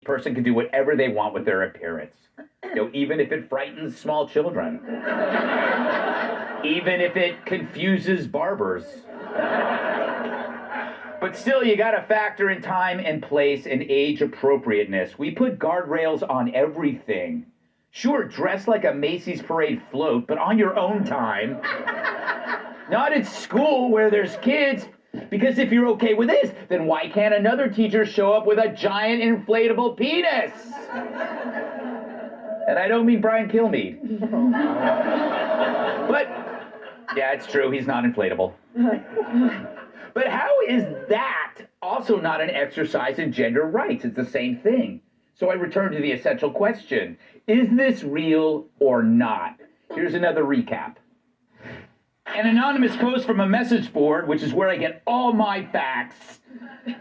person can do whatever they want with their appearance. Even if it frightens small children. Even if it confuses barbers. But still, you gotta factor in time and place and age appropriateness. We put guardrails on everything. Sure, dress like a Macy's parade float, but on your own time. Not at school where there's kids. Because if you're okay with this, then why can't another teacher show up with a giant inflatable penis? And I don't mean Brian Kilmeade. But, yeah, it's true, he's not inflatable. But how is that also not an exercise in gender rights? It's the same thing. So I return to the essential question. Is this real or not? Here's another recap. An anonymous post from a message board, which is where I get all my facts,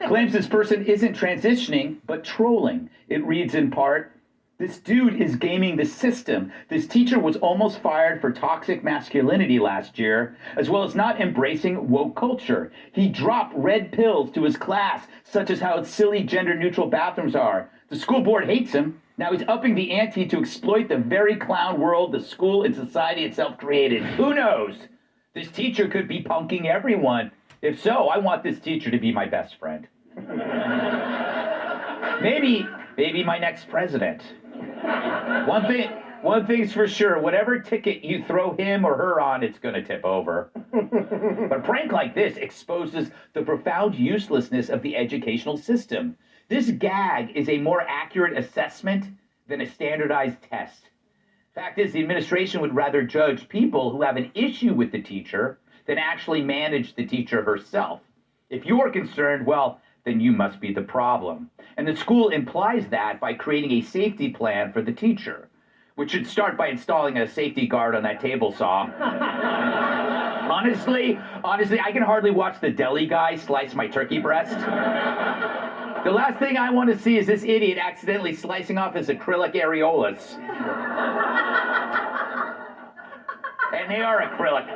claims this person isn't transitioning, but trolling. It reads in part, "This dude is gaming the system. This teacher was almost fired for toxic masculinity last year, as well as not embracing woke culture. He dropped red pills to his class, such as how silly gender-neutral bathrooms are. The school board hates him. Now he's upping the ante to exploit the very clown world the school and society itself created. Who knows? This teacher could be punking everyone. If so, I want this teacher to be my best friend. Maybe my next president. One thing's for sure, whatever ticket you throw him or her on, it's gonna tip over. But a prank like this exposes the profound uselessness of the educational system. This gag is a more accurate assessment than a standardized test. Fact is, the administration would rather judge people who have an issue with the teacher than actually manage the teacher herself. If you are concerned, well, then you must be the problem. And the school implies that by creating a safety plan for the teacher, which should start by installing a safety guard on that table saw. Honestly, I can hardly watch the deli guy slice my turkey breast. The last thing I want to see is this idiot accidentally slicing off his acrylic areolas. And they are acrylic.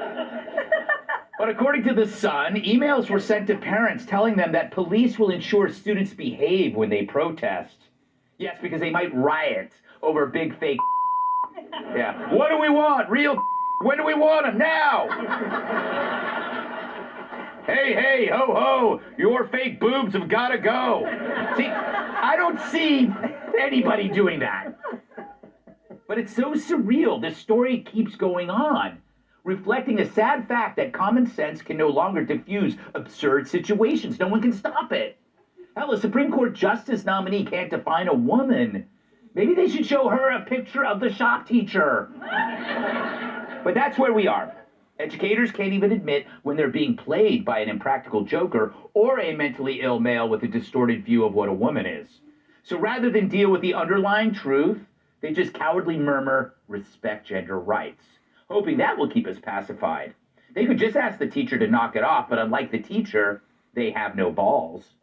But according to The Sun, emails were sent to parents telling them that police will ensure students behave when they protest. Yes, because they might riot over big fake. Yeah. What do we want? Real. When do we want them? Now! Hey, ho, ho, your fake boobs have got to go. See, I don't see anybody doing that. But it's so surreal. This story keeps going on, reflecting a sad fact that common sense can no longer diffuse absurd situations. No one can stop it. Hell, a Supreme Court justice nominee can't define a woman. Maybe they should show her a picture of the shop teacher. But that's where we are. Educators can't even admit when they're being played by an impractical joker or a mentally ill male with a distorted view of what a woman is. So rather than deal with the underlying truth, they just cowardly murmur, "Respect gender rights," hoping that will keep us pacified. They could just ask the teacher to knock it off, but unlike the teacher, they have no balls.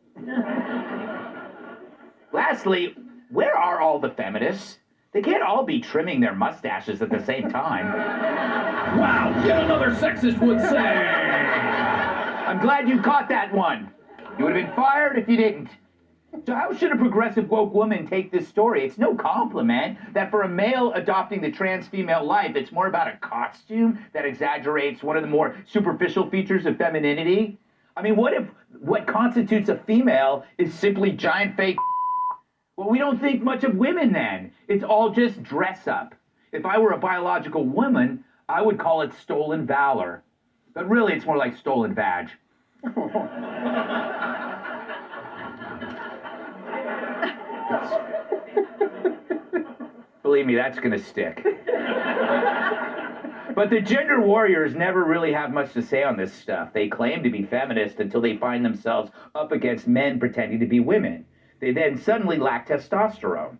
Lastly, where are all the feminists? They can't all be trimming their mustaches at the same time. Wow, yet another sexist would say. I'm glad you caught that one. You would have been fired if you didn't. So how should a progressive woke woman take this story? It's no compliment that for a male adopting the trans female life, it's more about a costume that exaggerates one of the more superficial features of femininity. I mean, what if what constitutes a female is simply giant fake? Well, we don't think much of women then. It's all just dress up. If I were a biological woman, I would call it stolen valor. But really, it's more like stolen vag. Believe me, that's gonna stick. But the gender warriors never really have much to say on this stuff. They claim to be feminist until they find themselves up against men pretending to be women. They then suddenly lack testosterone.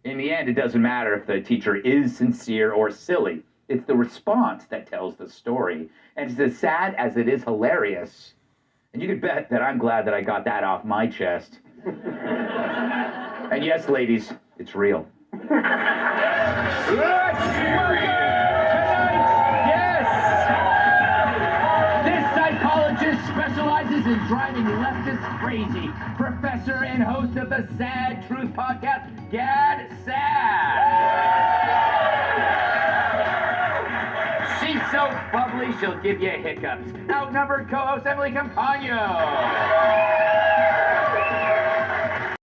In the end, it doesn't matter if the teacher is sincere or silly. It's the response that tells the story. And it's as sad as it is hilarious. And you can bet that I'm glad that I got that off my chest. And yes, ladies, it's real. Let's welcome tonight, yes! This psychologist specializes in driving leftists crazy. Professor and host of the Sad Truth Podcast, Boy, she'll give you hiccups. Outnumbered co-host Emily Campagno.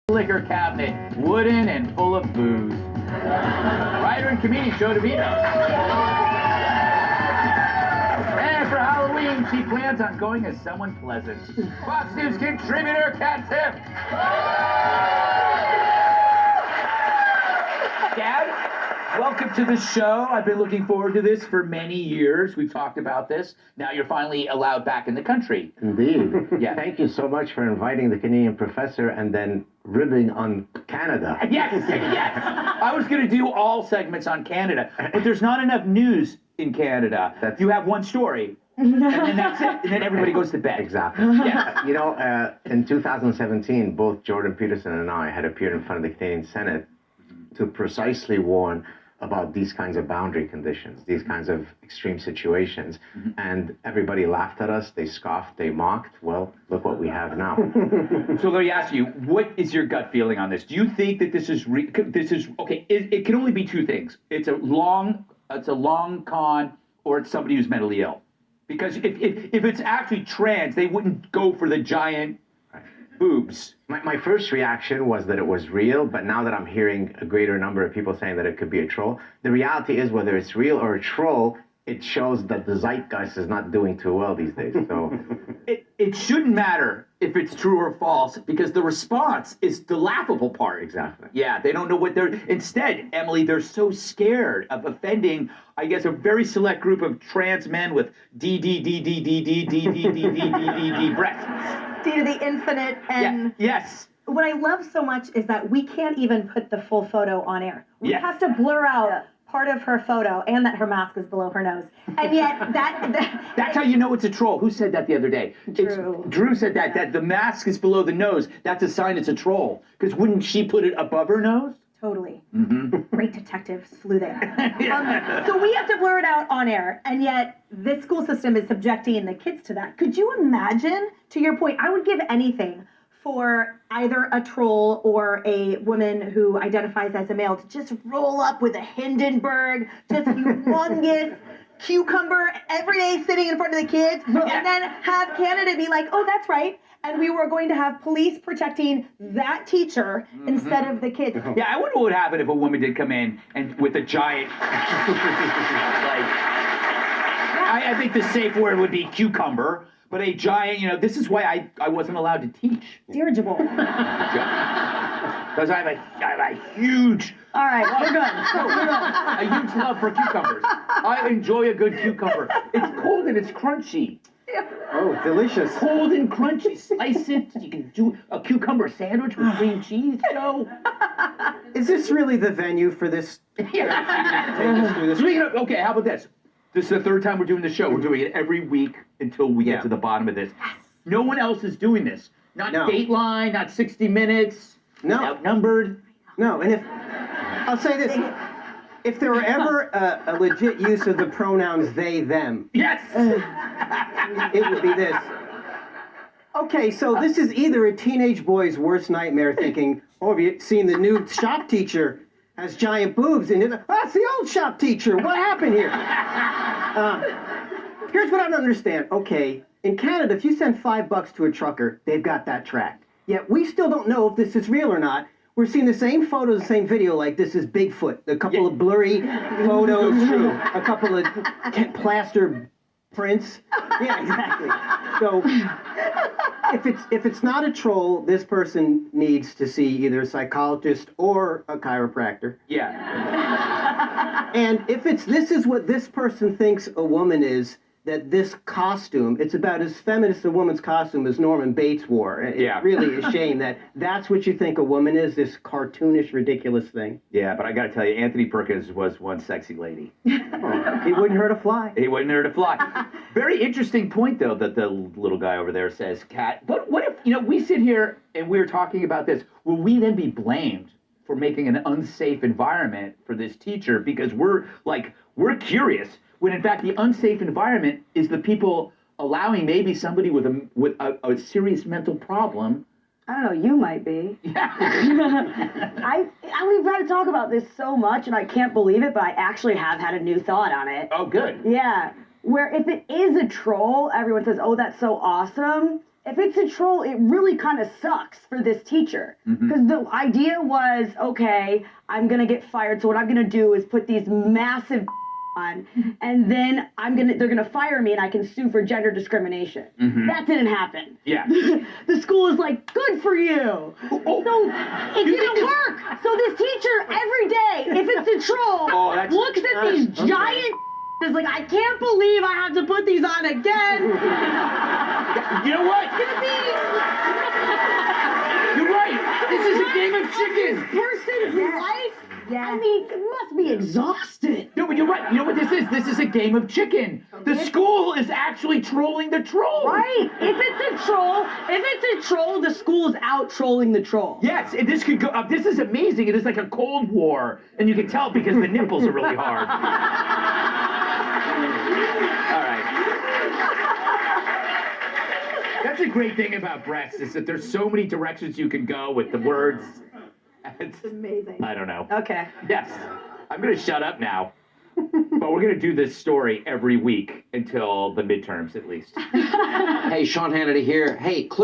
Liquor cabinet, wooden and full of booze. Writer and comedian Joe DeVito. And for Halloween, she plans on going as someone pleasant. Fox News contributor Kat Tiff. Kat, welcome to the show. I've been looking forward to this for many years. We've talked about this. Now you're finally allowed back in the country. Indeed. Yeah. Thank you so much for inviting the Canadian professor and then ribbing on Canada. Yes, yes. I was going to do all segments on Canada, but there's not enough news in Canada. You have one story, and then that's it. And then everybody goes to bed. Exactly. Yes. You know, in 2017, both Jordan Peterson and I had appeared in front of the Canadian Senate to precisely warn about these kinds of boundary conditions, these kinds of extreme situations. And everybody laughed at us, they scoffed, they mocked. Well, look what we have now. So let me ask you, what is your gut feeling on this? Do you think that this is okay? It can only be two things. It's a long con, or it's somebody who's mentally ill. Because if it's actually trans, they wouldn't go for the giant boobs. My first reaction was that it was real, but now that I'm hearing a greater number of people saying that it could be a troll, the reality is whether it's real or a troll, it shows that the zeitgeist is not doing too well these days. So it shouldn't matter if it's true or false, because the response is the laughable part. Exactly. Yeah, they don't know what they're. Instead, Emily, they're so scared of offending, I guess, a very select group of trans men with D breasts. D to the infinite. And yes. what I love so much is that we can't even put the full photo on air. We have to blur out part of her photo and that her mask is below her nose. And yet that's how you know it's a troll. Who said that the other day? Drew. Drew said that the mask is below the nose. That's a sign it's a troll. Because wouldn't she put it above her nose? Totally. Great detective, sleuthing. So we have to blur it out on air, and yet this school system is subjecting the kids to that. Could you imagine, to your point, I would give anything for either a troll or a woman who identifies as a male to just roll up with a Hindenburg, just humongous cucumber every day sitting in front of the kids, and then have Canada be like, oh, that's right. And we were going to have police protecting that teacher instead of the kids. Yeah, I wonder what would happen if a woman did come in and with a giant, I think the safe word would be cucumber, but a giant, this is why I wasn't allowed to teach. Dirigible. Because I have a huge... All right, we're good. A huge love for cucumbers. I enjoy a good cucumber. It's cold and it's crunchy. oh, delicious. Cold and crunchy. Slice it. You can do a cucumber sandwich with cream cheese, Joe. Is this really the venue for this? Speaking this? of, okay, how about this? This is the third time we're doing the show. We're doing it every week until we get to the bottom of this. No one else is doing this. Not Dateline, not 60 Minutes. No. Outnumbered. No, and I'll say this, if there were ever a legit use of the pronouns they, them, Yes. it would be this. Okay, so this is either a teenage boy's worst nightmare thinking, oh, have you seen the new shop teacher has giant boobs, and you're like, oh, that's the old shop teacher, what happened here? Here's what I don't understand. Okay, in Canada, if you send $5 to a trucker, they've got that tracked. Yet we still don't know if this is real or not. We're seeing the same photo, the same video, like this is Bigfoot. A couple of blurry photos, a couple of plaster prints. Yeah, exactly. So if it's not a troll, this person needs to see either a psychologist or a chiropractor. Yeah. And if this is what this person thinks a woman is, that this costume, it's about as feminist a woman's costume as Norman Bates wore. It's really a shame that that's what you think a woman is, this cartoonish, ridiculous thing. Yeah, but I got to tell you, Anthony Perkins was one sexy lady. He wouldn't hurt a fly. He wouldn't hurt a fly. Very interesting point, though, that the little guy over there says, Kat. But what if, we sit here and we're talking about this. Will we then be blamed for making an unsafe environment for this teacher because we're curious? When in fact the unsafe environment is the people allowing maybe somebody with a serious mental problem. I don't know, you might be. We've had to talk about this so much and I can't believe it, but I actually have had a new thought on it. Oh, good. Yeah. where if it is a troll, everyone says, oh, that's so awesome. If it's a troll, it really kind of sucks for this teacher. Because the idea was, okay, I'm going to get fired. So what I'm going to do is put these massive on, and then they're going to fire me and I can sue for gender discrimination. That didn't happen. Yeah. The school is like, good for you. So it didn't work. So this teacher every day, if it's a troll, looks at these giant is like, I can't believe I have to put these on again. You know what? It's gonna be You're right. This is a game of chicken. person's life. I mean, it must be exhausted. No, but you're right. You know what this is? This is a game of chicken. The school is actually trolling the troll. Right. If it's a troll, the school is out trolling the troll. Yes, and this could go up. This is amazing. It is like a Cold War, and you can tell because the nipples are really hard. All right. That's a great thing about breasts is that there's so many directions you can go with the words. It's amazing. I don't know. Okay. Yes, I'm gonna shut up now. But we're gonna do this story every week until the midterms, at least. Hey, Sean Hannity here. Hey, click